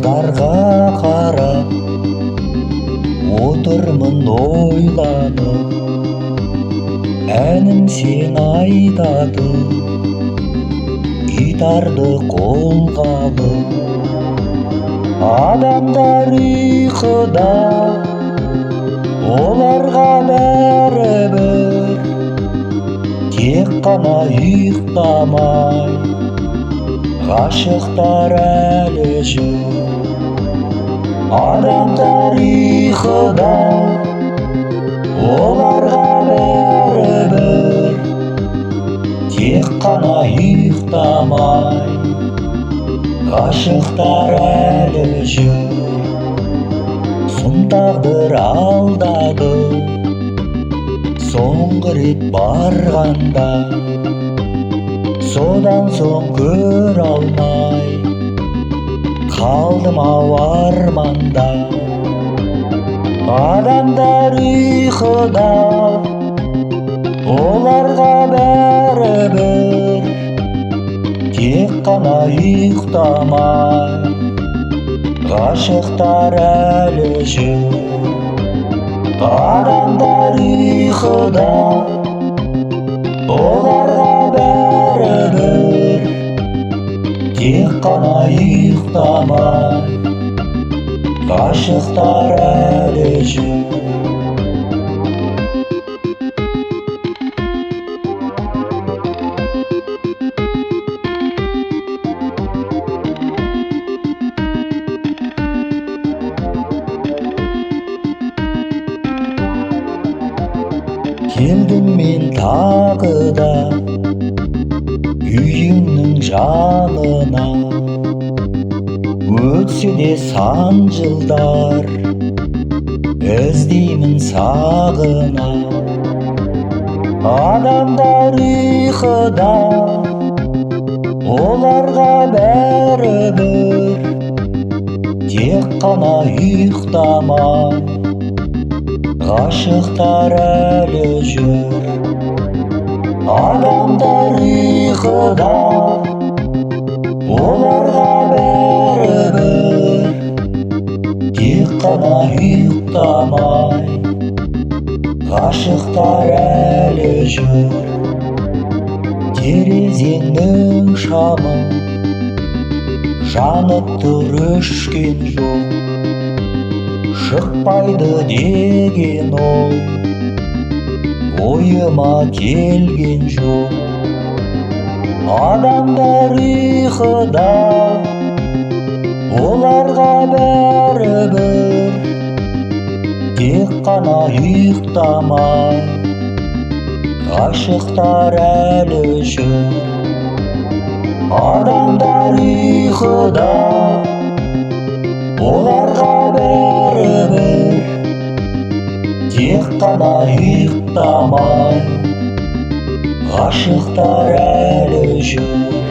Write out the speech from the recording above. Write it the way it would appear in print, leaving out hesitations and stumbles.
жұлдыздарға қарап отырмын ойланып, әнім сен айтатын гитарды қолға алып. Адамдар ұйқыда, оларға бәрібір, тек қана ұйықтамай ғашықтар әлі жүр. Адамдар ұйқыда, оларға бәрібір, тек қана ұйықтамай ғашықтар әлі жүр. Сұм тағдыр алдады соңғы рет барғанда, содан соң көре алмай қалдым ау арманда. Адамдар ұйқыда, оларға бәрібір, тек қана ұйықтамай ғашықтар әлі жүр. Адамдар ұйқыда, оларға бәрібір, тек қана ұйықтамай ғашықтар әлі жүр. Келдім мен тағы да үйіңнің жанына, өтсе де сан жылдар іздеймін сағына. Адамдар ұйқыда, оларға бәрібір, тек қана ұйықтамай ғашықтар әлі жүр. Адамдар ұйқыда, оларға бәрібір, тек қана ұйықтамай ғашықтар әлі жүр. Терезеңнің шамы жанып тұр өшкен жоқ, шықпайды деген ой ойыма келген жоқ. Адамдар ұйқыда, оларға бәрібір, тек қана ұйықтамай ғашықтар әлі жүр. Адамдар ұйқыда, оларға бәрібір, тек қана ұйықтамай ғашықтар әлі жүр.